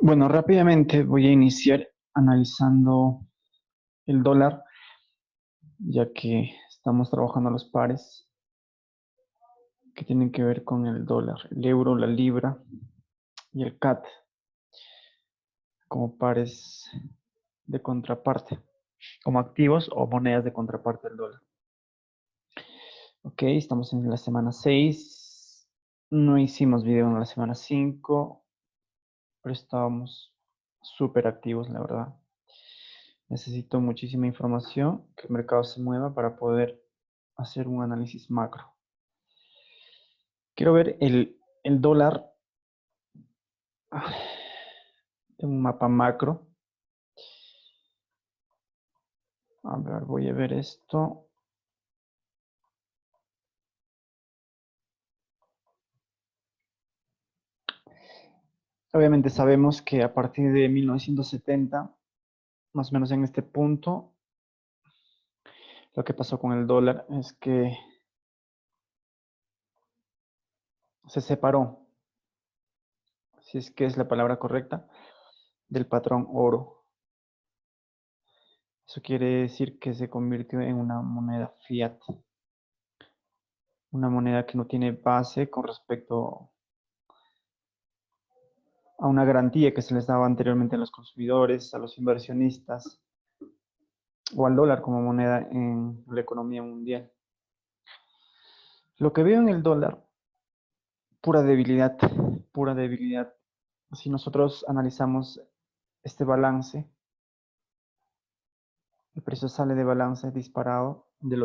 Bueno, rápidamente voy a iniciar analizando el dólar, ya que estamos trabajando los pares que tienen que ver con el dólar, el euro, la libra y el CAT como pares de contraparte, como activos o monedas de contraparte del dólar. Ok, estamos en la semana 6. No hicimos video en la semana 5, pero estábamos súper activos, la verdad. Necesito muchísima información, que el mercado se mueva para poder hacer un análisis macro. Quiero ver el dólar en un mapa macro. A ver, voy a ver esto. Obviamente sabemos que a partir de 1970, más o menos en este punto, lo que pasó con el dólar es que se separó, si es que es la palabra correcta, del patrón oro. Eso quiere decir que se convirtió en una moneda fiat, una moneda que no tiene base con respecto a una garantía que se les daba anteriormente a los consumidores, a los inversionistas o al dólar como moneda en la economía mundial. Lo que veo en el dólar, pura debilidad, pura debilidad. Si nosotros analizamos este balance, el precio sale de balance disparado del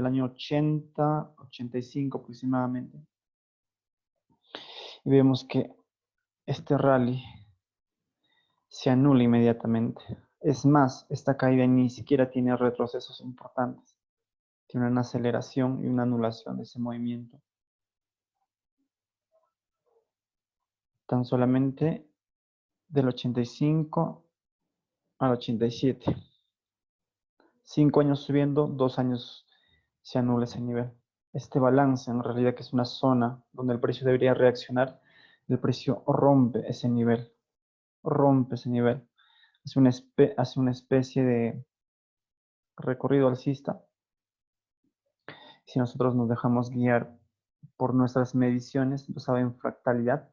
año 80, 85 aproximadamente. Y vemos que este rally se anula inmediatamente. Es más, esta caída ni siquiera tiene retrocesos importantes. Tiene una aceleración y una anulación de ese movimiento. Tan solamente del 85 al 87. 5 años subiendo, 2 años se anula ese nivel. Este balance en realidad que es una zona donde el precio debería reaccionar, el precio rompe ese nivel, rompe ese nivel. Hace una especie de recorrido alcista. Si nosotros nos dejamos guiar por nuestras mediciones, basado en fractalidad,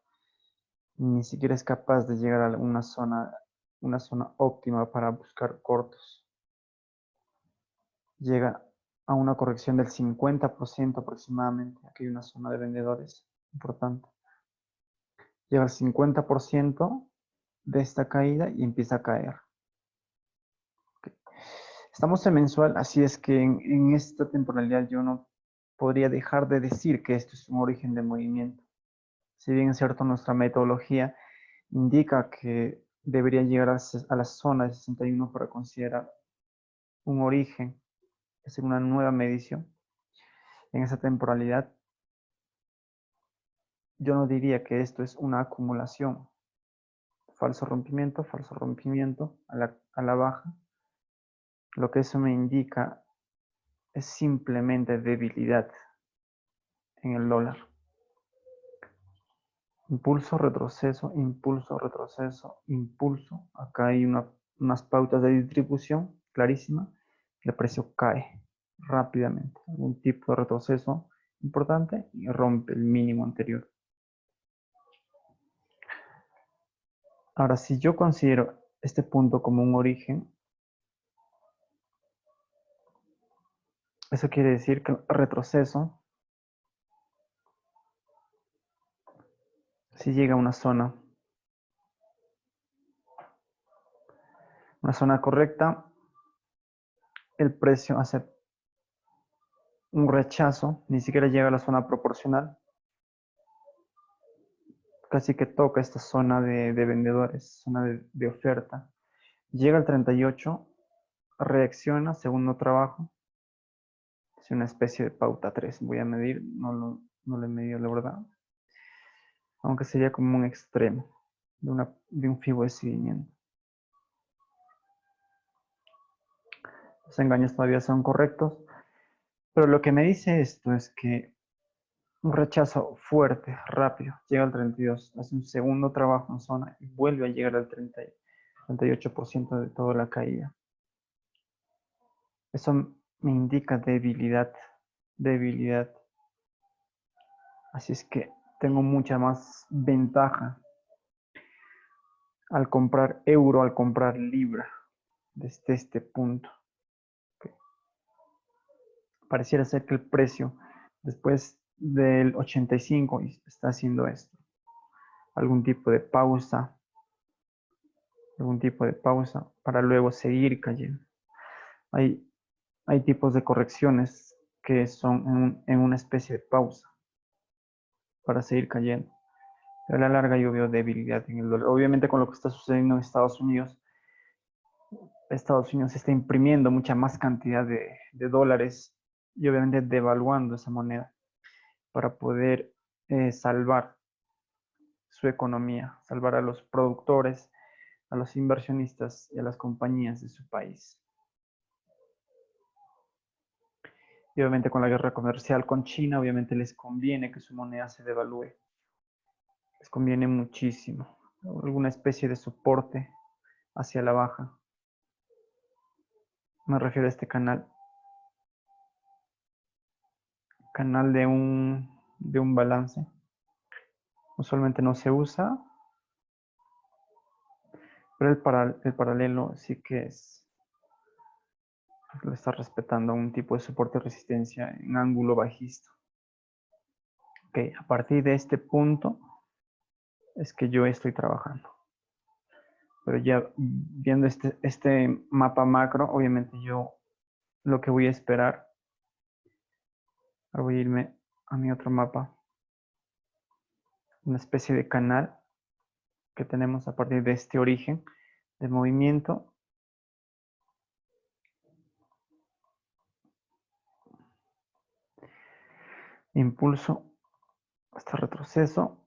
ni siquiera es capaz de llegar a una zona óptima para buscar cortos. Llega a una corrección del 50% aproximadamente. Aquí hay una zona de vendedores importante. Llega al 50% de esta caída y empieza a caer. Okay. Estamos en mensual, así es que en esta temporalidad yo no podría dejar de decir que esto es un origen de movimiento. Si bien es cierto, nuestra metodología indica que debería llegar a la zona de 61 para considerar un origen, hacer una nueva medición. En esa temporalidad, yo no diría que esto es una acumulación. Falso rompimiento a la baja. Lo que eso me indica es simplemente debilidad en el dólar. Impulso, retroceso, impulso, retroceso, impulso. Acá hay unas pautas de distribución clarísima. El precio cae rápidamente. Algún tipo de retroceso importante y rompe el mínimo anterior. Ahora, si yo considero este punto como un origen, eso quiere decir que el retroceso, si llega a una zona correcta, el precio hace un rechazo, ni siquiera llega a la zona proporcional, casi que toca esta zona de vendedores, zona de oferta. Llega al 38, reacciona, segundo trabajo, es una especie de pauta 3. Voy a medir, no lo he medido la verdad, aunque sería como un extremo de un fibo de seguimiento. Los engaños todavía son correctos, pero lo que me dice esto es que Un rechazo fuerte, rápido, llega al 32, hace un segundo trabajo en zona y vuelve a llegar al 38% de toda la caída. Eso me indica debilidad, debilidad. Así es que tengo mucha más ventaja al comprar euro, al comprar libra, desde este punto. Okay. Pareciera ser que el precio, después del 85, está haciendo esto. Algún tipo de pausa para luego seguir cayendo. Hay, hay tipos de correcciones que son en una especie de pausa para seguir cayendo. Pero a la larga yo veo debilidad en el dólar. Obviamente con lo que está sucediendo en Estados Unidos está imprimiendo mucha más cantidad de dólares y obviamente devaluando esa moneda para poder salvar su economía, salvar a los productores, a los inversionistas y a las compañías de su país. Y obviamente con la guerra comercial con China, obviamente les conviene que su moneda se devalúe. Les conviene muchísimo. Alguna especie de soporte hacia la baja. Me refiero a este canal. Canal de un balance. Usualmente no se usa, pero el paralelo sí que lo está respetando un tipo de soporte y resistencia en ángulo bajista. Ok, a partir de este punto es que yo estoy trabajando. Pero ya viendo este mapa macro, obviamente yo lo que voy a esperar, ahora voy a irme a mi otro mapa, una especie de canal que tenemos a partir de este origen de movimiento. Impulso hasta retroceso.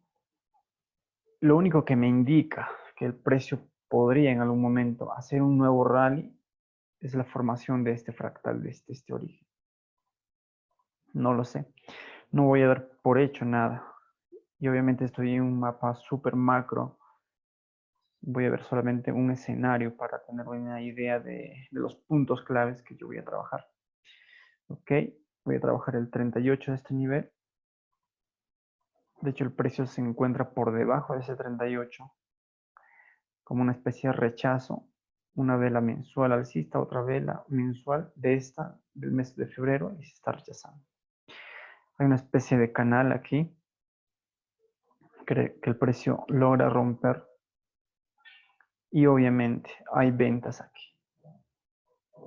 Lo único que me indica que el precio podría en algún momento hacer un nuevo rally es la formación de este fractal, de este origen. No lo sé. No voy a dar por hecho nada. Y obviamente estoy en un mapa súper macro. Voy a ver solamente un escenario para tener una idea de los puntos claves que yo voy a trabajar. Ok, voy a trabajar el 38 de este nivel. De hecho, el precio se encuentra por debajo de ese 38, como una especie de rechazo. Una vela mensual alcista, otra vela mensual de esta, del mes de febrero, y se está rechazando. Hay una especie de canal aquí que el precio logra romper. Y obviamente hay ventas aquí.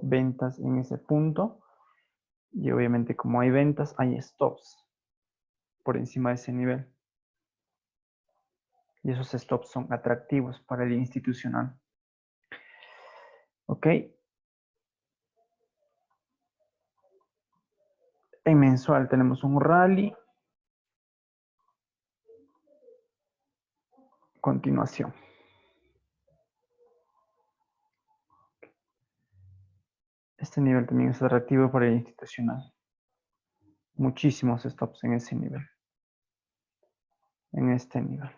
Ventas en ese punto. Y obviamente como hay ventas, hay stops por encima de ese nivel. Y esos stops son atractivos para el institucional. ¿Ok? En mensual tenemos un rally. Continuación. Este nivel también es atractivo para el institucional. Muchísimos stops en ese nivel. En este nivel.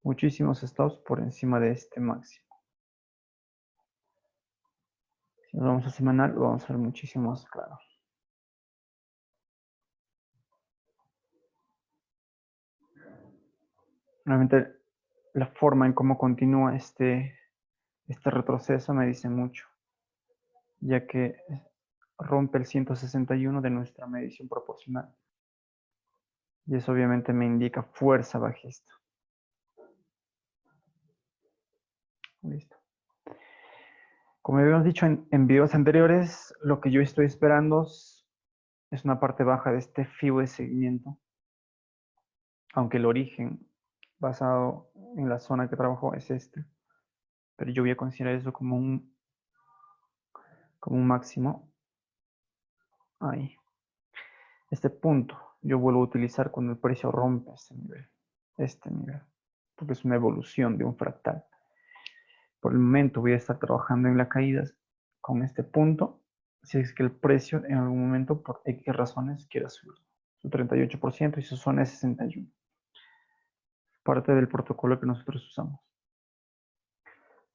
Muchísimos stops por encima de este máximo. Si nos vamos a semanal, lo vamos a ver muchísimo más claro. Realmente la forma en cómo continúa este retroceso me dice mucho, ya que rompe el 161 de nuestra medición proporcional. Y eso obviamente me indica fuerza bajista. Listo. Como habíamos dicho en videos anteriores, lo que yo estoy esperando es una parte baja de este FIBO de seguimiento. Aunque el origen basado en la zona que trabajo es este. Pero yo voy a considerar eso como un máximo. Ahí. Este punto yo vuelvo a utilizar cuando el precio rompe este nivel, porque es una evolución de un fractal. Por el momento voy a estar trabajando en las caídas con este punto, si es que el precio en algún momento por X razones quiera subir. su 38% y su zona es 61. Parte del protocolo que nosotros usamos.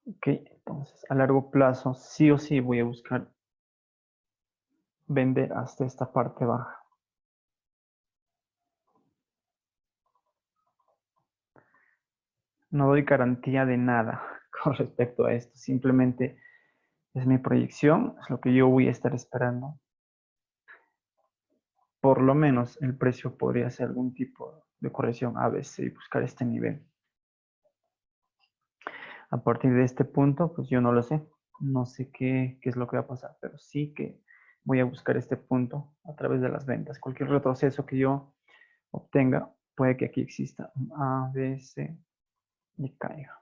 Ok, entonces a largo plazo sí o sí voy a buscar vender hasta esta parte baja. No doy garantía de nada con respecto a esto. Simplemente es mi proyección, es lo que yo voy a estar esperando. Por lo menos el precio podría hacer algún tipo de corrección ABC y buscar este nivel. A partir de este punto, pues yo no lo sé. No sé qué es lo que va a pasar, pero sí que voy a buscar este punto a través de las ventas. Cualquier retroceso que yo obtenga, puede que aquí exista un A, B, C y caiga.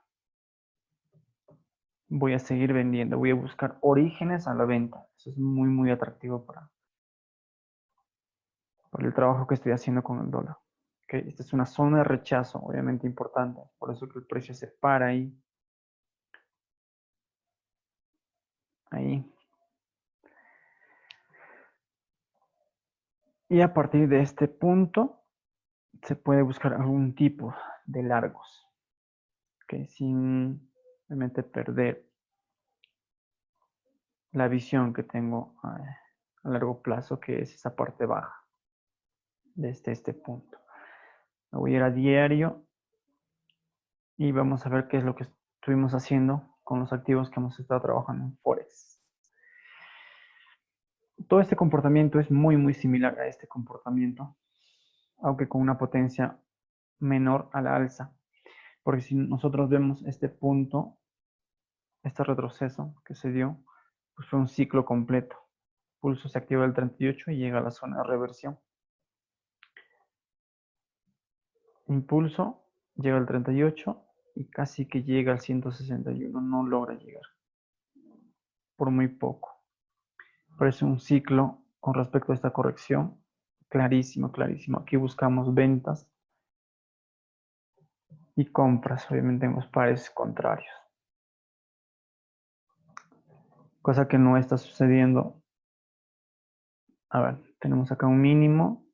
Voy a seguir vendiendo, voy a buscar orígenes a la venta. Eso es muy, muy atractivo para el trabajo que estoy haciendo con el dólar. Okay. Esta es una zona de rechazo, obviamente importante, por eso que el precio se para ahí. Ahí. Y a partir de este punto, se puede buscar algún tipo de largos, ¿okay? Sin realmente perder la visión que tengo a largo plazo, que es esa parte baja de este punto. Me voy a ir a diario y vamos a ver qué es lo que estuvimos haciendo con los activos que hemos estado trabajando en Forex. Todo este comportamiento es muy, muy similar a este comportamiento, aunque con una potencia menor a la alza. Porque si nosotros vemos este punto, este retroceso que se dio, pues fue un ciclo completo. Pulso se activa el 38 y llega a la zona de reversión. Impulso llega al 38 y casi que llega al 161, no logra llegar, por muy poco. Parece un ciclo con respecto a esta corrección, clarísimo, clarísimo. Aquí buscamos ventas y compras, obviamente en los pares contrarios. Cosa que no está sucediendo. A ver, tenemos acá un mínimo.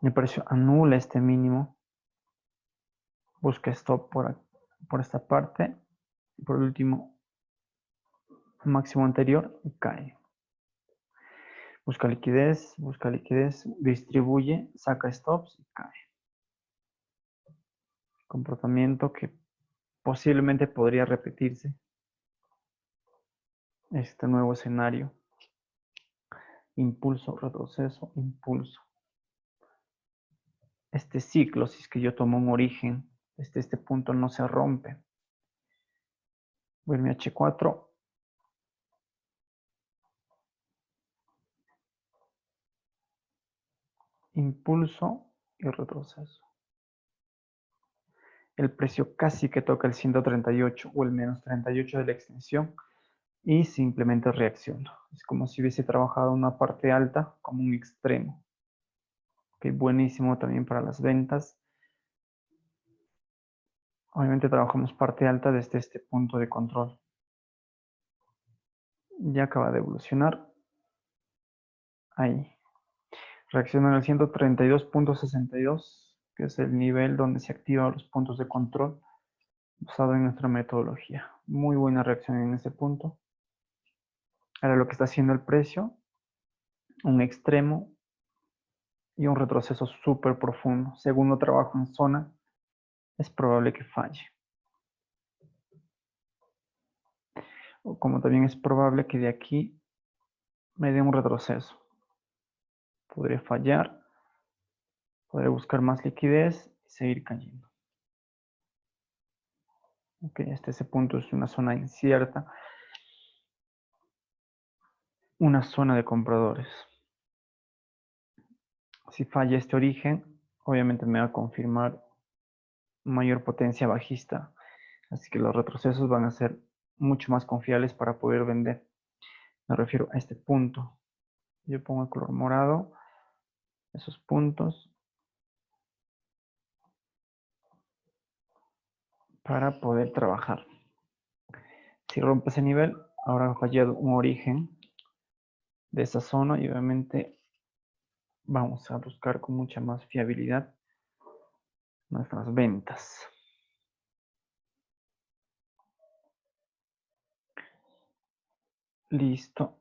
El precio anula este mínimo. Busca stop por esta parte. Y por último, máximo anterior y cae. Busca liquidez, distribuye, saca stops y cae. Comportamiento que posiblemente podría repetirse. Este nuevo escenario. Impulso, retroceso, impulso. Este ciclo, si es que yo tomo un origen, este punto no se rompe. Voy a mi H4. Impulso y retroceso. El precio casi que toca el 138 o el menos 38 de la extensión y simplemente reacciono. Es como si hubiese trabajado una parte alta como un extremo. Okay, buenísimo también para las ventas. Obviamente trabajamos parte alta desde este punto de control. Ya acaba de evolucionar. Ahí. Reacciona en el 132.62, que es el nivel donde se activan los puntos de control basado en nuestra metodología. Muy buena reacción en ese punto. Ahora lo que está haciendo el precio, un extremo y un retroceso súper profundo. Segundo trabajo en zona, es probable que falle. O como también es probable que de aquí me dé un retroceso. Podría fallar, podría buscar más liquidez y seguir cayendo. Ok, ese punto es una zona incierta. Una zona de compradores. Si falla este origen, obviamente me va a confirmar mayor potencia bajista. Así que los retrocesos van a ser mucho más confiables para poder vender. Me refiero a este punto. Yo pongo el color morado, esos puntos, para poder trabajar. Si rompe ese nivel, habrá fallado un origen de esa zona y obviamente vamos a buscar con mucha más fiabilidad nuestras ventas. Listo.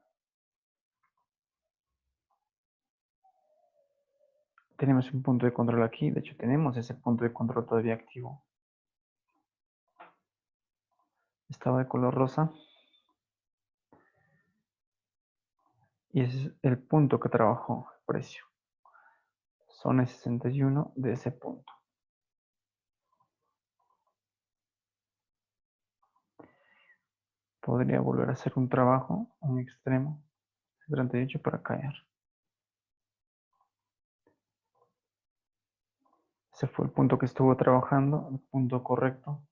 Tenemos un punto de control aquí. De hecho, tenemos ese punto de control todavía activo. Estaba de color rosa. Y ese es el punto que trabajó el precio. Zona 61 de ese punto. Podría volver a hacer un trabajo, un extremo, 38 para caer. Ese fue el punto que estuvo trabajando, el punto correcto.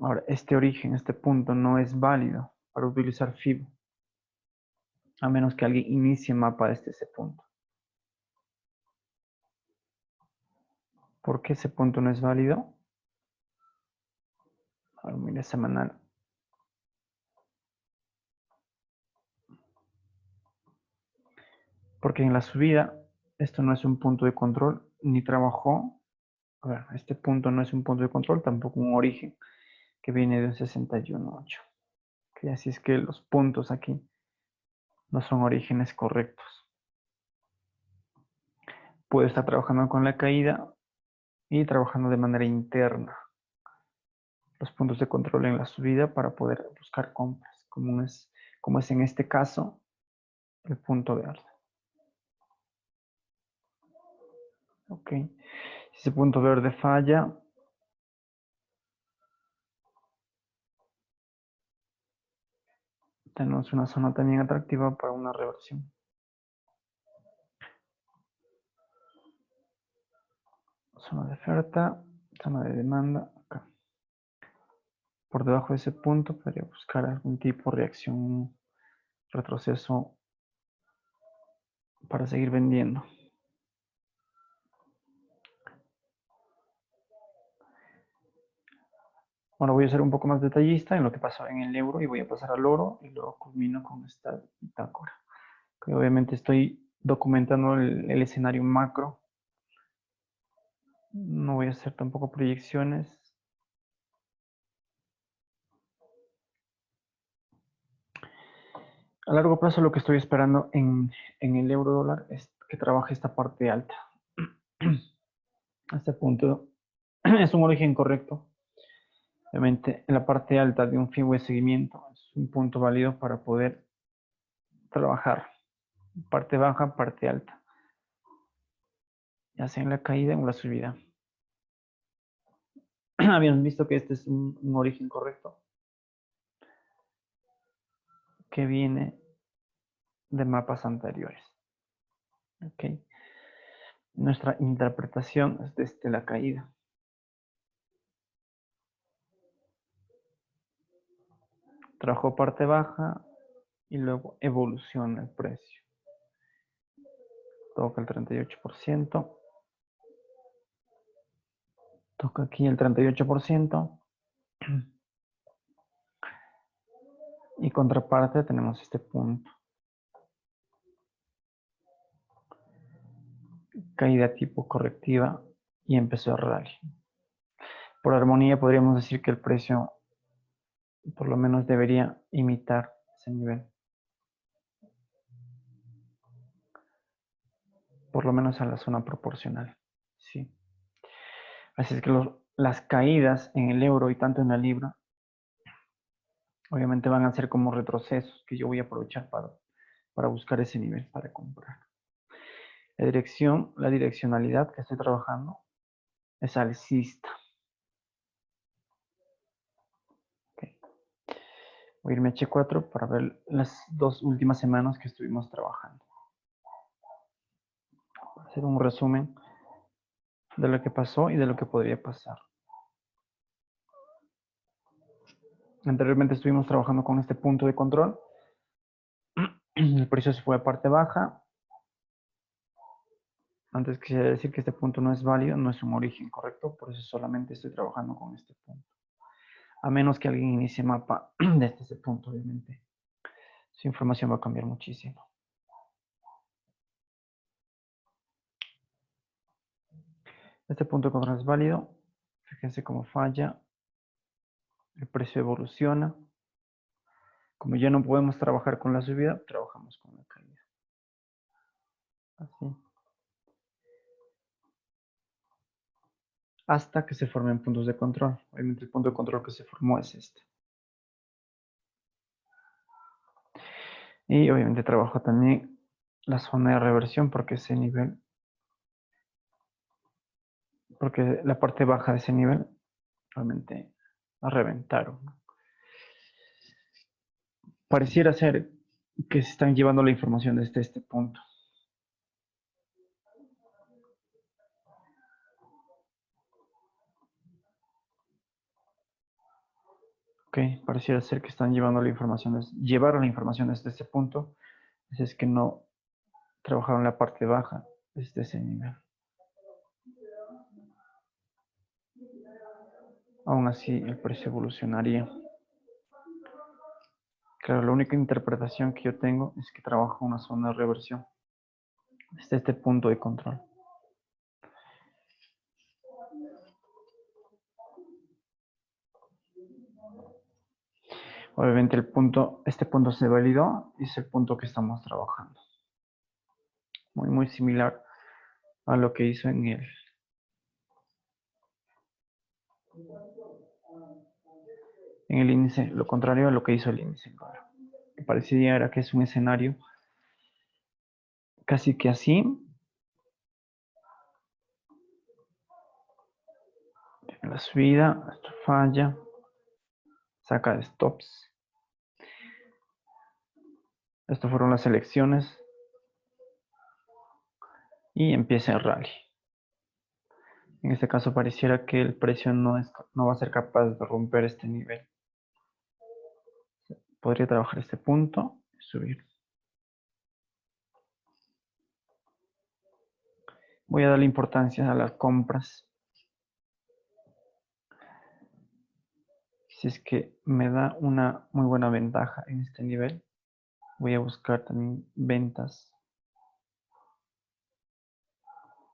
Ahora, este origen, este punto no es válido para utilizar FIBO, a menos que alguien inicie mapa desde ese punto. ¿Por qué ese punto no es válido? Ahora, mire, semanal. Porque en la subida, esto no es un punto de control, ni trabajó. A ver, este punto no es un punto de control, tampoco un origen, que viene de un 61.8. Okay, así es que los puntos aquí no son orígenes correctos. Puede estar trabajando con la caída y trabajando de manera interna los puntos de control en la subida para poder buscar compras, como es en este caso el punto verde. Ok, si ese punto verde falla, tenemos una zona también atractiva para una reversión. Zona de oferta, zona de demanda, acá. Por debajo de ese punto podría buscar algún tipo de reacción, retroceso para seguir vendiendo. Bueno, voy a ser un poco más detallista en lo que pasó en el euro y voy a pasar al oro y luego culmino con esta bitácora. Que obviamente estoy documentando el escenario macro. No voy a hacer tampoco proyecciones. A largo plazo lo que estoy esperando en el euro dólar es que trabaje esta parte alta. A este punto es un origen correcto. Obviamente en la parte alta de un FIBO de seguimiento es un punto válido para poder trabajar. Parte baja, parte alta. Ya sea en la caída o en la subida. Habíamos visto que este es un origen correcto. Que viene de mapas anteriores. Okay. Nuestra interpretación es desde la caída. Trajo parte baja y luego evoluciona el precio. Toca el 38%. Toca aquí el 38%. Y contraparte tenemos este punto. Caída tipo correctiva y empezó a rally. Por armonía podríamos decir que el precio por lo menos debería imitar ese nivel. Por lo menos a la zona proporcional. Sí. Así es que las caídas en el euro y tanto en la libra obviamente van a ser como retrocesos que yo voy a aprovechar para buscar ese nivel para comprar. La direccionalidad que estoy trabajando es alcista. Okay. Voy a irme a H4 para ver las 2 últimas semanas que estuvimos trabajando. Voy a hacer un resumen de lo que pasó y de lo que podría pasar. Anteriormente estuvimos trabajando con este punto de control. El precio se fue a parte baja. Antes quisiera decir que este punto no es válido, no es un origen correcto, por eso solamente estoy trabajando con este punto. A menos que alguien inicie mapa desde ese punto, obviamente. Su información va a cambiar muchísimo. Este punto de control es válido. Fíjense cómo falla. El precio evoluciona. Como ya no podemos trabajar con la subida, trabajamos con la caída. Así. Hasta que se formen puntos de control. Obviamente el punto de control que se formó es este. Y obviamente trabajo también la zona de reversión porque ese nivel, porque la parte baja de ese nivel realmente la reventaron. Pareciera ser que se están llevando la información desde este punto. Ok, pareciera ser que están llevando la información, llevaron la información desde este punto, es que no trabajaron la parte baja desde ese nivel. Aún así, el precio evolucionaría. Claro, la única interpretación que yo tengo es que trabaja una zona de reversión desde este punto de control. Obviamente este punto se validó y es el punto que estamos trabajando. Muy similar a lo que hizo en el índice, lo contrario a lo que hizo el índice. Pareciera que es un escenario casi que así. La subida, esto falla, saca de stops. Estas fueron las elecciones y empieza el rally. En este caso pareciera que el precio no va a ser capaz de romper este nivel. Podría trabajar este punto y subir. Voy a darle importancia a las compras. Si es que me da una muy buena ventaja en este nivel, voy a buscar también ventas.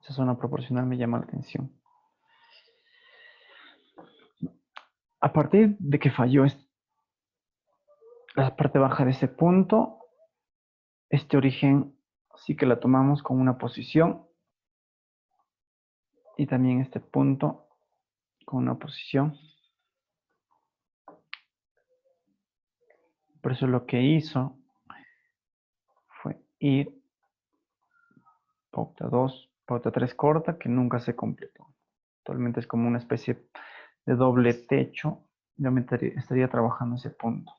Esa zona proporcional me llama la atención. A partir de que falló la parte baja de ese punto, este origen sí que la tomamos con una posición y también este punto con una posición. Por eso lo que hizo fue ir pauta 2, pauta 3 corta, que nunca se completó. Actualmente es como una especie de doble techo. Yo estaría trabajando ese punto.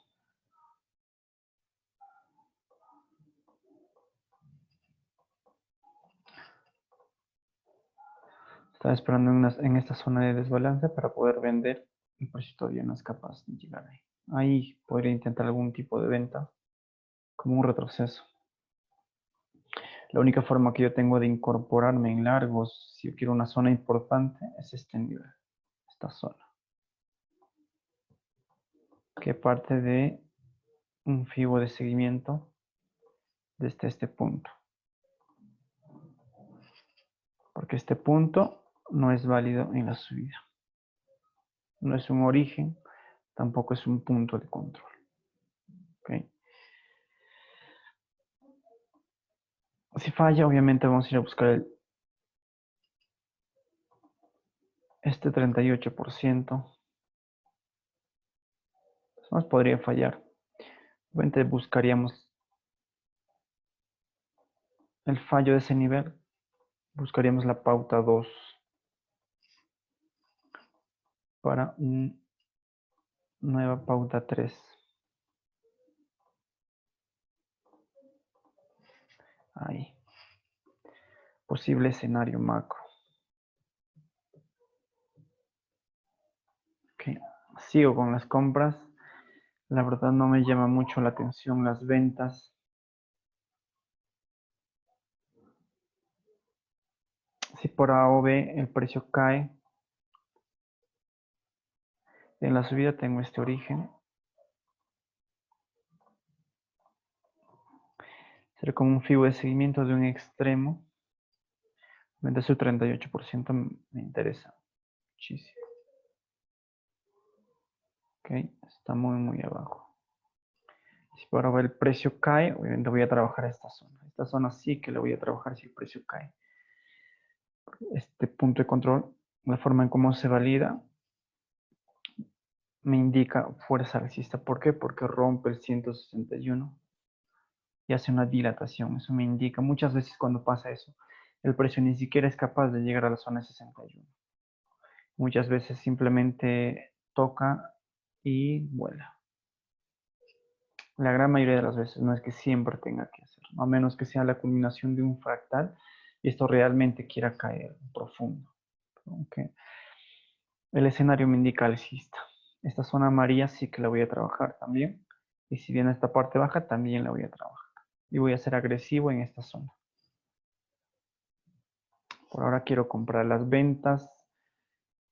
Estaba esperando en esta zona de desbalance para poder vender. El precio todavía no es capaz de llegar ahí. Ahí podría intentar algún tipo de venta, como un retroceso. La única forma que yo tengo de incorporarme en largos, si yo quiero una zona importante, es este nivel, esta zona, que parte de un fibo de seguimiento desde este punto. Porque este punto no es válido en la subida. No es un origen, tampoco es un punto de control. ¿Okay? Si falla, obviamente vamos a ir a buscar este 38%. Más podría fallar. Obviamente buscaríamos el fallo de ese nivel. Buscaríamos la pauta 2 para una nueva pauta 3. Ahí. Posible escenario macro. Okay. Sigo con las compras. La verdad no me llama mucho la atención las ventas. Si por A o B el precio cae, en la subida tengo este origen. Será como un FIBO de seguimiento de un extremo. Obviamente su 38% me interesa muchísimo. Ok, está muy abajo. Si por ahora el precio cae, obviamente voy a trabajar esta zona. Esta zona sí que la voy a trabajar si el precio cae. Este punto de control, la forma en cómo se valida, me indica fuerza alcista. ¿Por qué? Porque rompe el 161 y hace una dilatación. Eso me indica, muchas veces cuando pasa eso, el precio ni siquiera es capaz de llegar a la zona 61. Muchas veces simplemente toca y vuela. La gran mayoría de las veces, no es que siempre tenga que hacerlo, a menos que sea la culminación de un fractal y esto realmente quiera caer profundo. Aunque el escenario me indica alcista. Esta zona amarilla sí que la voy a trabajar también. Y si bien esta parte baja, también la voy a trabajar. Y voy a ser agresivo en esta zona. Por ahora quiero comprar las ventas.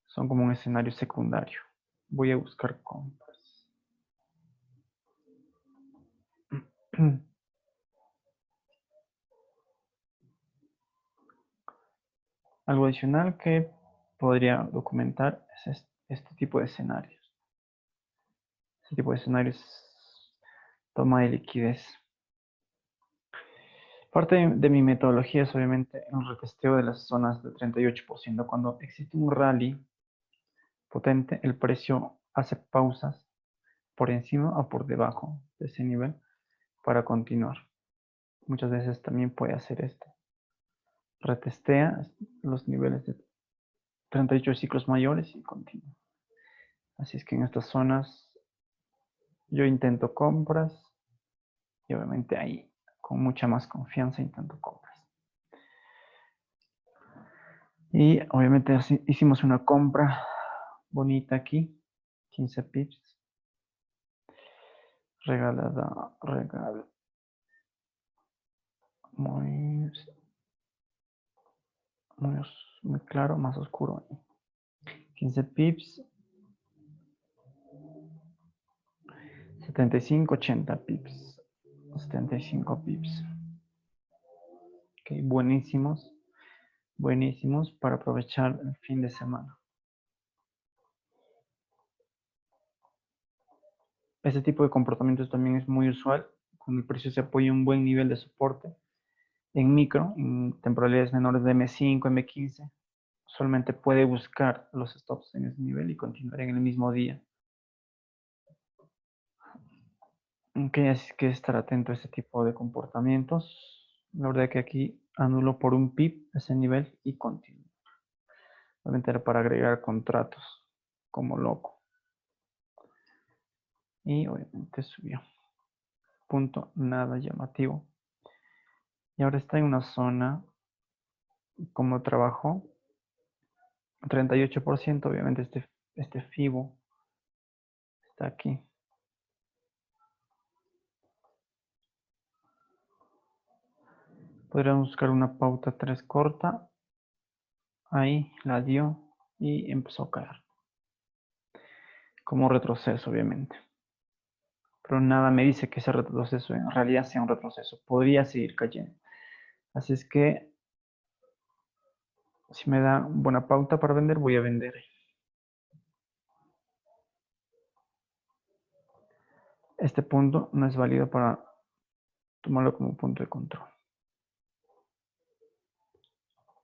Son como un escenario secundario. Voy a buscar compras. Algo adicional que podría documentar es este tipo de escenarios. Este tipo de escenarios toma de liquidez. Parte de mi metodología es obviamente el retesteo de las zonas de 38%. Cuando existe un rally potente, el precio hace pausas por encima o por debajo de ese nivel para continuar. Muchas veces también puede hacer esto. Retestea los niveles de 38 ciclos mayores y continúa. Así es que en estas zonas yo intento compras y obviamente ahí con mucha más confianza intento compras. Y obviamente hicimos una compra bonita aquí, 15 pips. Regalada, muy, muy claro, más oscuro. 15 pips, 75, 80 pips, 75 pips. Ok, buenísimos, buenísimos para aprovechar el fin de semana. Este tipo de comportamientos también es muy usual cuando el precio se apoya en un buen nivel de soporte. En micro, en temporalidades menores de M5, M15, solamente puede buscar los stops en ese nivel y continuar en el mismo día. Ok, así que estar atento a este tipo de comportamientos. La verdad que aquí anulo por un pip ese nivel y continúo. Obviamente era para agregar contratos como loco. Y obviamente subió. Punto nada llamativo. Y ahora está en una zona como trabajo 38%, obviamente este FIBO está aquí. Podríamos buscar una pauta 3 corta. Ahí la dio y empezó a caer. Como retroceso, obviamente. Pero nada me dice que ese retroceso en realidad sea un retroceso. Podría seguir cayendo. Así es que si me da buena pauta para vender, voy a vender. Este punto no es válido para tomarlo como punto de control.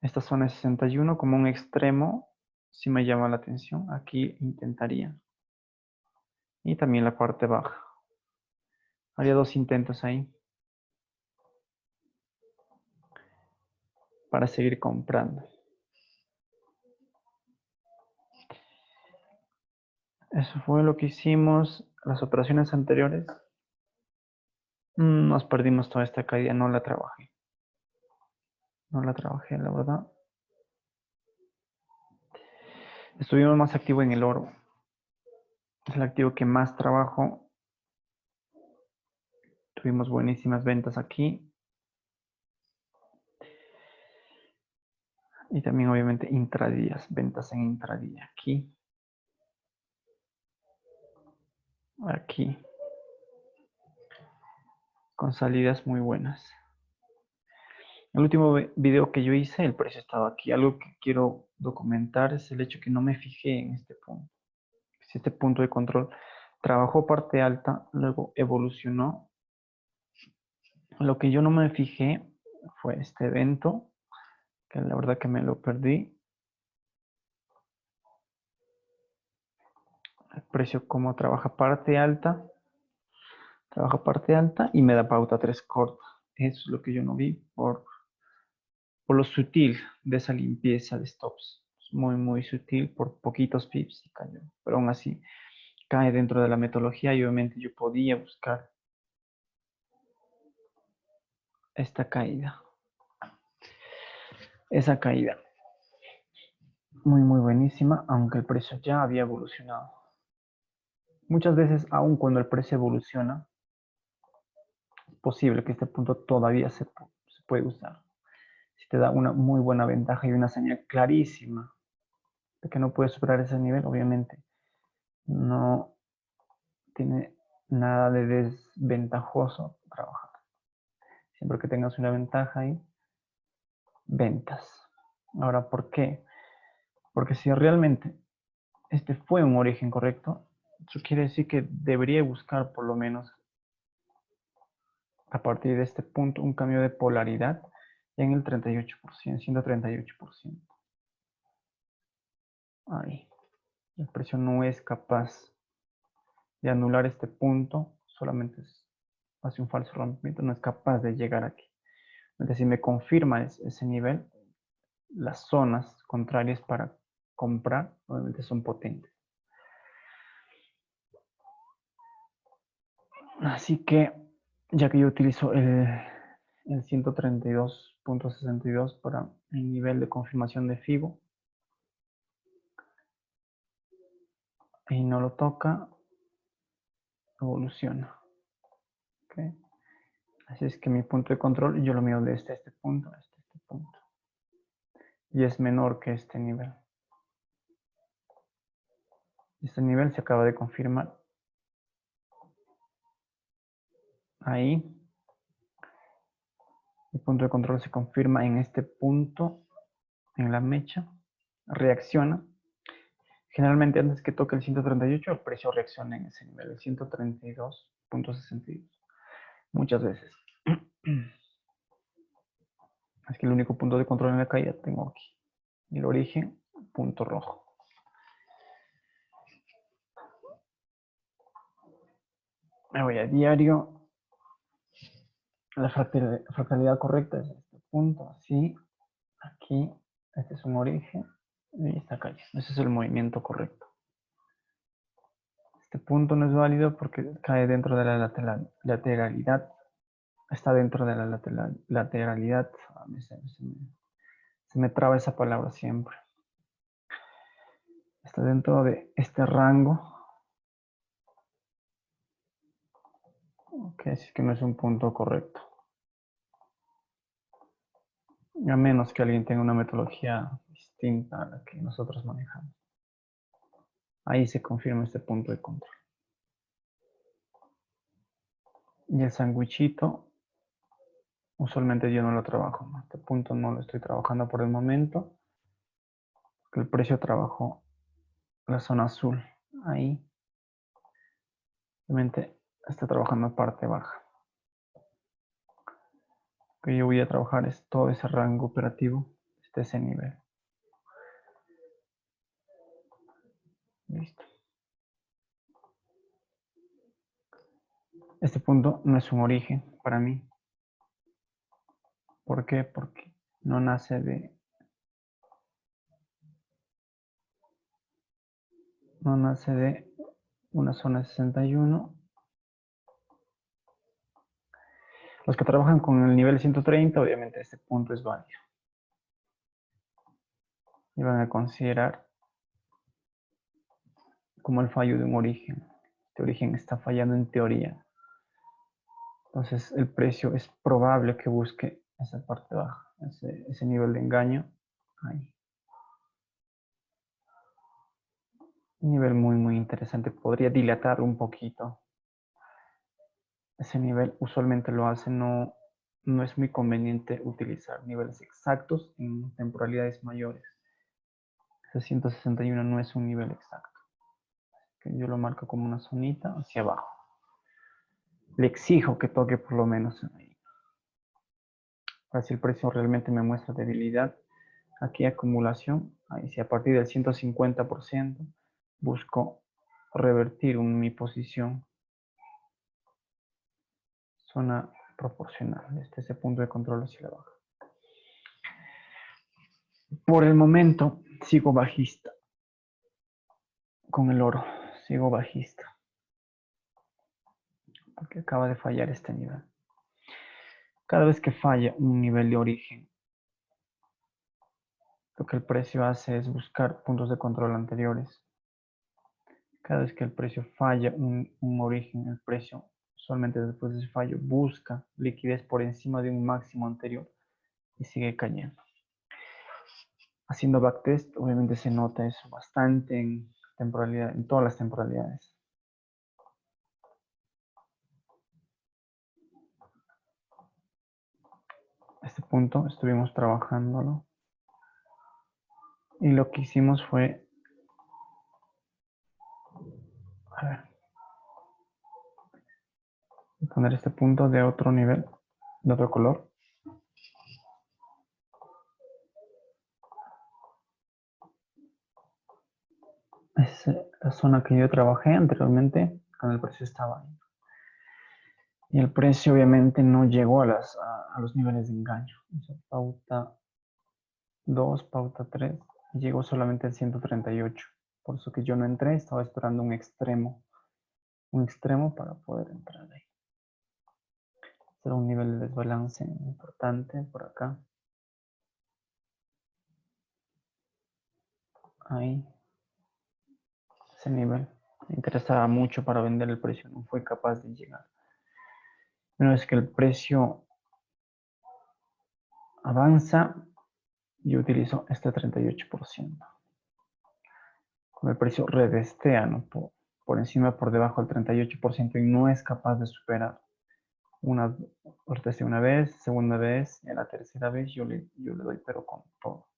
Esta zona es 61 como un extremo. Si me llama la atención, aquí intentaría. Y también la parte baja. Haría dos intentos ahí. Para seguir comprando. Eso fue lo que hicimos. Las operaciones anteriores. Nos perdimos toda esta caída. No la trabajé. No la trabajé, la verdad. Estuvimos más activos en el oro. Es el activo que más trabajo. Tuvimos buenísimas ventas aquí. Y también obviamente intradías. Ventas en intradía. Aquí. Aquí. Con salidas muy buenas. El último video que yo hice, el precio estaba aquí. Algo que quiero documentar es el hecho que no me fijé en este punto. Si este punto de control trabajó parte alta, luego evolucionó. Lo que yo no me fijé fue este evento, que la verdad que me lo perdí. El precio como trabaja parte alta y me da pauta 3 corta. Eso es lo que yo no vi por lo sutil de esa limpieza de stops. Es muy, muy sutil, por poquitos pips y cayó. Pero aún así cae dentro de la metodología y obviamente yo podía buscar esta caída. Esa caída. Muy, muy buenísima, aunque el precio ya había evolucionado. Muchas veces, aun cuando el precio evoluciona, es posible que este punto todavía se puede usar. Si te da una muy buena ventaja y una señal clarísima de que no puedes superar ese nivel, obviamente no tiene nada de desventajoso trabajar. Siempre que tengas una ventaja ahí, ventas. Ahora, ¿por qué? Porque si realmente este fue un origen correcto, eso quiere decir que debería buscar por lo menos a partir de este punto un cambio de polaridad en el 38%, 138%. Ahí. El precio no es capaz de anular este punto, solamente hace un falso rompimiento, no es capaz de llegar aquí. Entonces, si me confirma ese nivel, las zonas contrarias para comprar obviamente son potentes. Así que, ya que yo utilizo el 132.62 para el nivel de confirmación de FIBO, y no lo toca, evoluciona. ¿Okay? Así es que mi punto de control, yo lo mido desde este punto hasta este punto. Y es menor que este nivel. Este nivel se acaba de confirmar. Ahí. El punto de control se confirma en este punto, en la mecha. Reacciona. Generalmente antes que toque el 138, el precio reacciona en ese nivel, el 132.62. Muchas veces. Es que el único punto de control en la caída tengo aquí. El origen, punto rojo. Me voy a diario. La fractalidad correcta es este punto, así. Aquí, este es un origen. Y esta calle. Ese es el movimiento correcto. Este punto no es válido porque cae dentro de la lateralidad. Está dentro de la lateralidad. Se me traba esa palabra siempre. Está dentro de este rango. Ok, así que no es un punto correcto. A menos que alguien tenga una metodología distinta a la que nosotros manejamos. Ahí se confirma este punto de control. Y el sandwichito, usualmente yo no lo trabajo. Este punto no lo estoy trabajando por el momento. El precio trabajó la zona azul. Ahí. Obviamente está trabajando parte baja. Lo que yo voy a trabajar es todo ese rango operativo hasta ese nivel. Listo. Este punto no es un origen para mí. ¿Por qué? Porque no nace de una zona 61. Los que trabajan con el nivel 130, obviamente este punto es válido. Y van a considerar como el fallo de un origen. Este origen está fallando en teoría. Entonces el precio es probable que busque esa parte baja, ese nivel de engaño. Ahí. Un nivel muy, muy interesante. Podría dilatarlo un poquito. Ese nivel usualmente lo hace no no es muy conveniente utilizar niveles exactos en temporalidades mayores. Ese 161 no es un nivel exacto. Que yo lo marco como una zonita hacia abajo. Le exijo que toque por lo menos ahí. Ahora si el precio realmente me muestra debilidad, aquí acumulación, ahí si a partir del 150% busco revertir mi posición, zona proporcional, este es el punto de control hacia la baja. Por el momento sigo bajista con el oro, sigo bajista, porque acaba de fallar este nivel. Cada vez que falla un nivel de origen, lo que el precio hace es buscar puntos de control anteriores. Cada vez que el precio falla un origen, el precio solamente después de ese fallo busca liquidez por encima de un máximo anterior y sigue cayendo. Haciendo backtest, obviamente se nota eso bastante en temporalidad, en todas las temporalidades. Este punto estuvimos trabajándolo y lo que hicimos fue, a ver, poner este punto de otro nivel, de otro color. Es la zona que yo trabajé anteriormente cuando el precio estaba ahí. Y el precio obviamente no llegó a los niveles de engaño. O sea, pauta 2, pauta 3, llegó solamente al 138. Por eso que yo no entré, estaba esperando un extremo para poder entrar ahí. Será un nivel de desbalance importante por acá. Ahí. Ese nivel. Me interesaba mucho para vender, el precio no fue capaz de llegar. Una vez que el precio avanza, yo utilizo este 38%. Cuando el precio revestea, ¿no? por encima, por debajo del 38% y no es capaz de superar una vez, segunda vez, y a la tercera vez yo le doy pero con todo.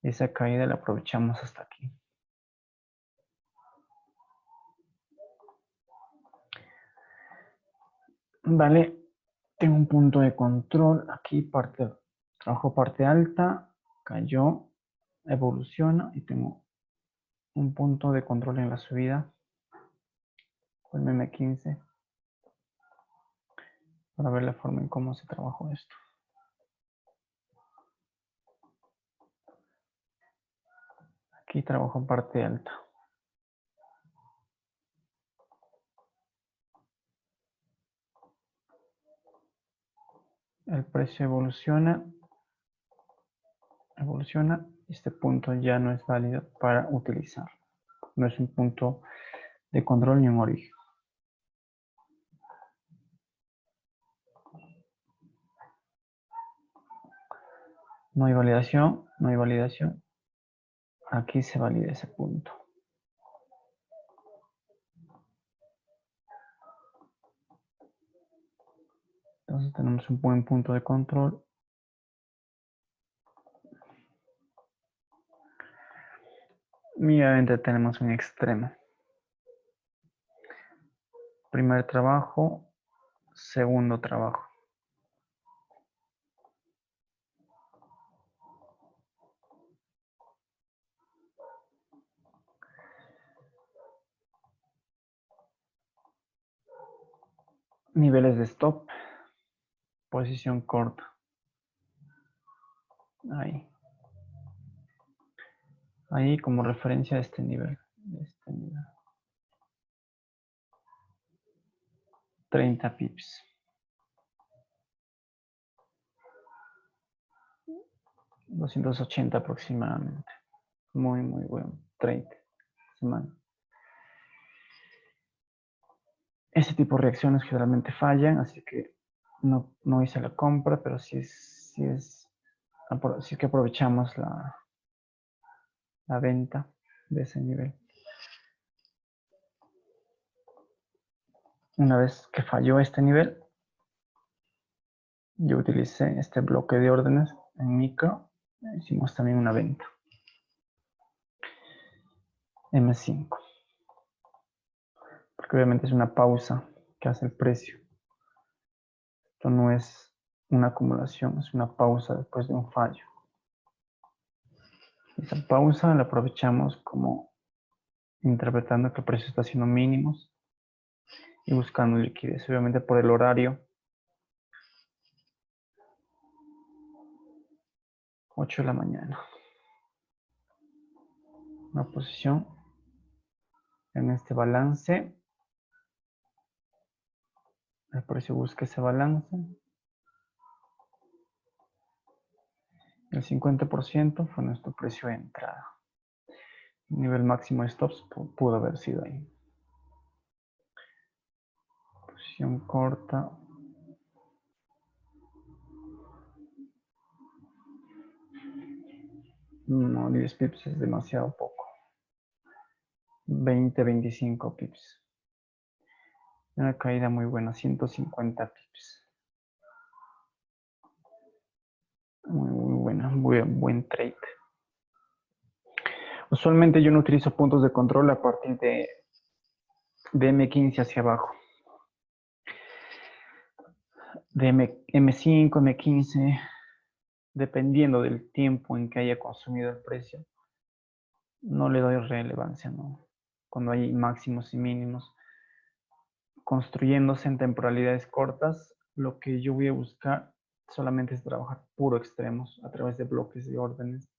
Esa caída la aprovechamos hasta aquí. Vale, tengo un punto de control aquí, trabajo parte alta, cayó, evoluciona y tengo un punto de control en la subida, el MM15, para ver la forma en cómo se trabajó esto. Aquí trabajo parte alta. El precio evoluciona, este punto ya no es válido para utilizar. No es un punto de control ni un origen. No hay validación, no hay validación. Aquí se valida ese punto. Entonces tenemos un buen punto de control. Y obviamente tenemos un extremo. Primer trabajo, segundo trabajo. Niveles de stop. Posición corta. Ahí. Ahí como referencia a este nivel. 30 pips. 280 aproximadamente. Muy, muy bueno. 30 semanas. Ese tipo de reacciones generalmente fallan, así que no hice la compra, pero sí es que aprovechamos la venta de ese nivel. Una vez que falló este nivel, Yo utilicé este bloque de órdenes en micro. Hicimos también una venta. M5. Porque obviamente es una pausa que hace el precio. Esto no es una acumulación, es una pausa después de un fallo. Esa pausa la aprovechamos como interpretando que el precio está haciendo mínimos y buscando liquidez. Obviamente por el horario. 8 de la mañana. Una posición en este balance. El precio busca ese balance. El 50% fue nuestro precio de entrada. El nivel máximo de stops pudo haber sido ahí. Posición corta. No, 10 pips es demasiado poco. 20, 25 pips. Una caída muy buena, 150 pips. Muy buena, buen trade. Usualmente yo no utilizo puntos de control a partir de M15 hacia abajo. De M5, M15, dependiendo del tiempo en que haya consumido el precio, no le doy relevancia, ¿no? Cuando hay máximos y mínimos construyéndose en temporalidades cortas, lo que yo voy a buscar solamente es trabajar puro extremos a través de bloques de órdenes.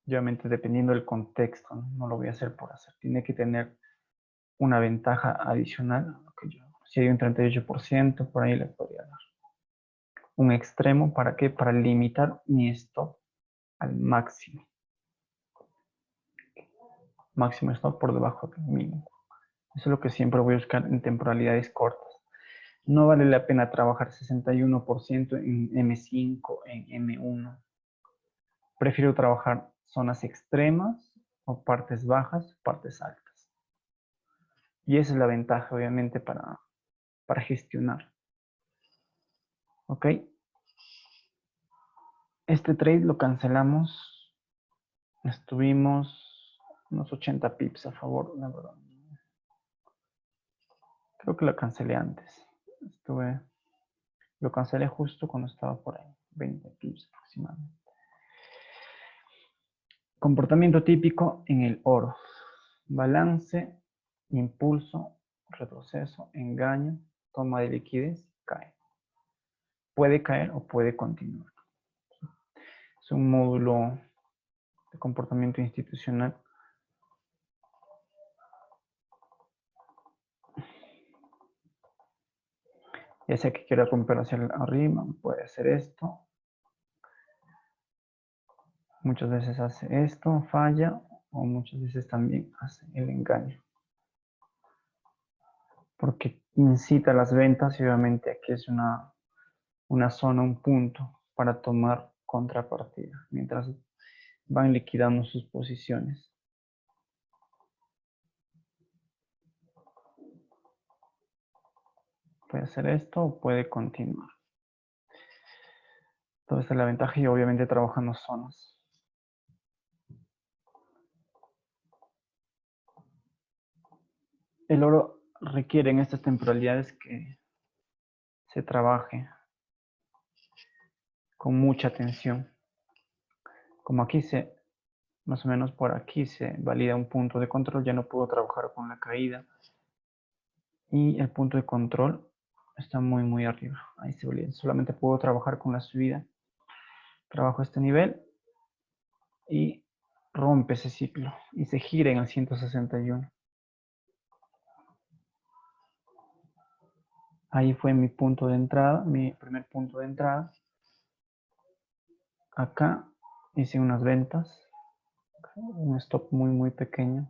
Obviamente dependiendo del contexto, no lo voy a hacer por hacer. Tiene que tener una ventaja adicional. Si hay un 38%, por ahí le podría dar un extremo. ¿Para qué? Para limitar mi stop al máximo. Máximo stop por debajo del mínimo. Eso es lo que siempre voy a buscar en temporalidades cortas. No vale la pena trabajar 61% en M5, en M1. Prefiero trabajar zonas extremas o partes bajas, partes altas. Y esa es la ventaja, obviamente, para gestionar. ¿Ok? Este trade lo cancelamos. Estuvimos unos 80 pips a favor, la verdad. Creo que lo cancelé antes. Lo cancelé justo cuando estaba por ahí. 20 pips aproximadamente. Comportamiento típico en el oro. Balance, impulso, retroceso, engaño, toma de liquidez, cae. Puede caer o puede continuar. Es un módulo de comportamiento institucional. Ya sea que quiera romper hacia arriba, puede hacer esto. Muchas veces hace esto, falla, o muchas veces también hace el engaño. Porque incita las ventas y obviamente aquí es una zona, un punto para tomar contrapartida, mientras van liquidando sus posiciones. Puede hacer esto o puede continuar. Toda esta es la ventaja y obviamente trabajando zonas. El oro requiere en estas temporalidades que se trabaje con mucha atención. Como aquí más o menos por aquí se valida un punto de control, ya no puedo trabajar con la caída. Y el punto de control está muy arriba. Ahí se valida. Solamente puedo trabajar con la subida. Trabajo este nivel y rompe ese ciclo y se gira en el 161. Ahí fue mi punto de entrada, mi primer punto de entrada. Acá hice unas ventas, un stop muy pequeño.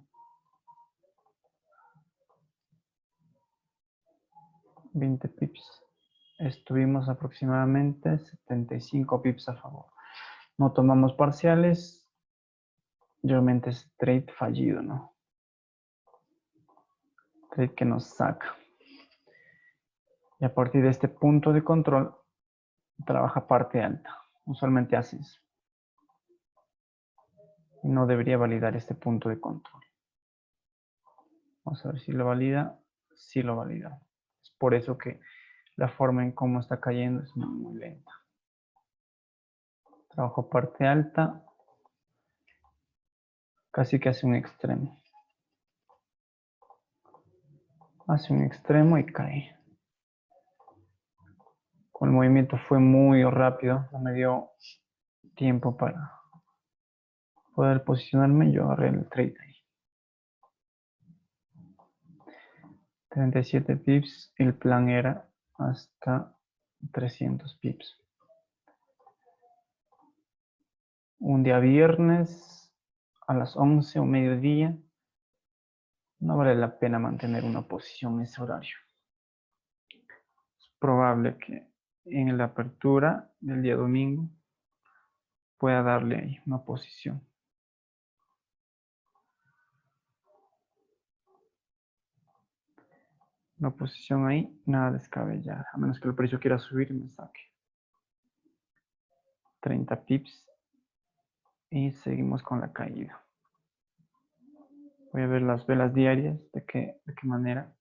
20 pips. Estuvimos aproximadamente 75 pips a favor. No tomamos parciales. Realmente es trade fallido, ¿no? Trade que nos saca. Y a partir de este punto de control trabaja parte alta. Usualmente hace eso. Y no debería validar este punto de control. Vamos a ver si lo valida. Sí lo valida. Es por eso que la forma en cómo está cayendo es muy lenta. Trabajo parte alta. Casi que hace un extremo. Hace un extremo y cae. Con el movimiento fue muy rápido. No me dio tiempo para poder posicionarme. Yo agarré el trade ahí. 37 pips. El plan era hasta 300 pips. Un día viernes a las 11 o mediodía. No vale la pena mantener una posición en ese horario. Es probable que en la apertura del día domingo pueda darle ahí una posición. Una posición ahí, nada descabellada, a menos que el precio quiera subir y me saque. 30 pips y seguimos con la caída. Voy a ver las velas diarias, de qué manera.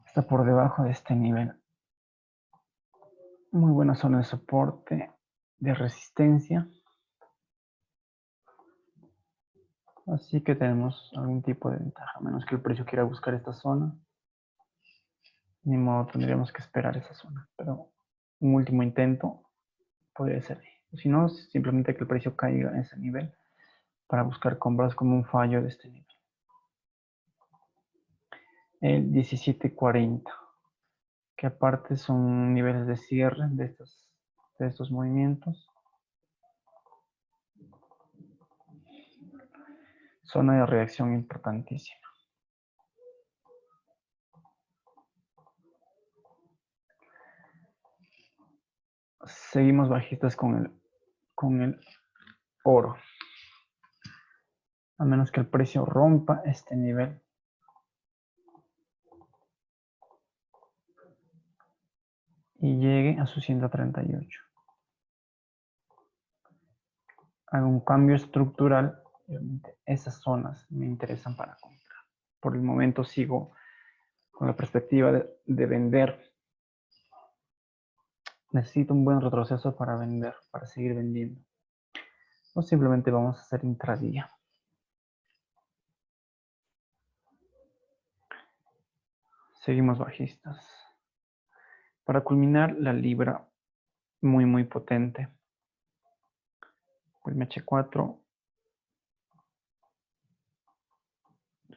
Está por debajo de este nivel. Muy buena zona de soporte, de resistencia. Así que tenemos algún tipo de ventaja, a menos que el precio quiera buscar esta zona. Ni modo, tendríamos que esperar esa zona. Pero un último intento podría ser ahí. O si no, simplemente que el precio caiga en ese nivel para buscar compras como un fallo de este nivel. El 17.40, que aparte son niveles de cierre de estos movimientos. Zona de reacción importantísima. Seguimos bajistas con el oro. A menos que el precio rompa este nivel. Y llegue a su 138. Hago un cambio estructural. Obviamente esas zonas me interesan para comprar. Por el momento sigo con la perspectiva de vender. Necesito un buen retroceso para vender, para seguir vendiendo. O simplemente vamos a hacer intradía. Seguimos bajistas. Para culminar, la libra muy potente. El MH4.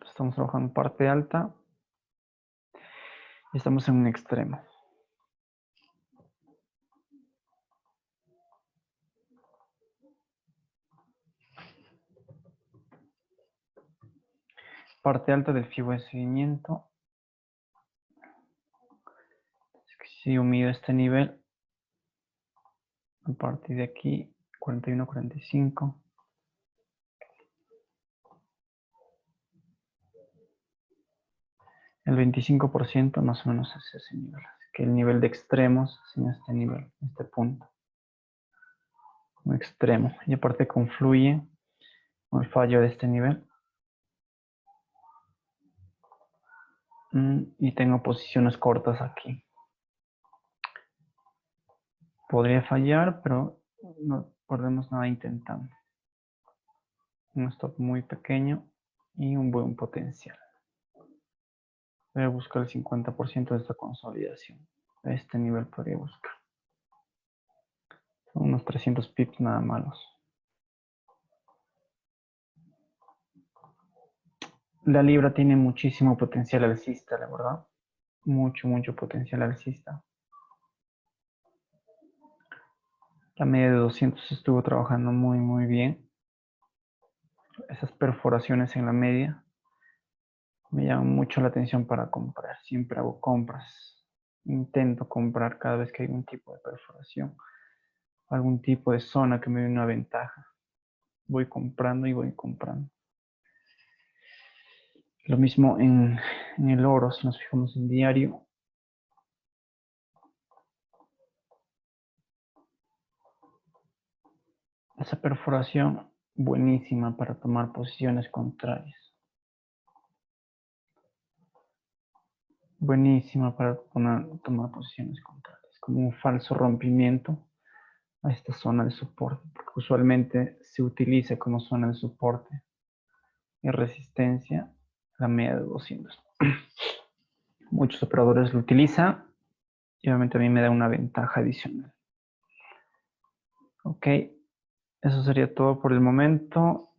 Estamos trabajando en parte alta. Y estamos en un extremo. Parte alta del fibo de seguimiento. Si yo mido este nivel, a partir de aquí, 41.45. El 25% más o menos es ese nivel. Así que el nivel de extremos es en este nivel, este punto. Un extremo. Y aparte confluye con el fallo de este nivel. Y tengo posiciones cortas aquí. Podría fallar, pero no perdemos nada intentando. Un stop muy pequeño y un buen potencial. Voy a buscar el 50% de esta consolidación. A este nivel podría buscar. Son unos 300 pips nada malos. La libra tiene muchísimo potencial alcista, la verdad. Mucho potencial alcista. La media de 200 estuvo trabajando muy bien. Esas perforaciones en la media me llaman mucho la atención para comprar. Siempre hago compras. Intento comprar cada vez que hay un tipo de perforación. Algún tipo de zona que me dé una ventaja. Voy comprando y voy comprando. Lo mismo en el oro, si nos fijamos en diario. Esa perforación buenísima para tomar posiciones contrarias. Buenísima para tomar posiciones contrarias. Como un falso rompimiento a esta zona de soporte, porque usualmente se utiliza como zona de soporte y resistencia la media de 200. Muchos operadores lo utilizan y obviamente a mí me da una ventaja adicional. Ok, eso sería todo por el momento.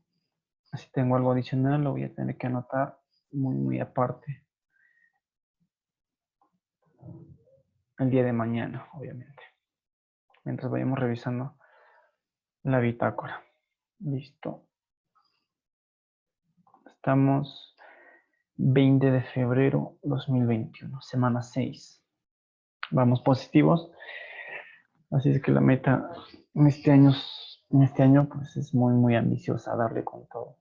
Si tengo algo adicional lo voy a tener que anotar muy aparte el día de mañana, obviamente, mientras vayamos revisando la bitácora. Listo. Estamos 20 de febrero 2021, semana 6. Vamos positivos. Así es que la meta en este año pues es muy ambiciosa, darle con todo.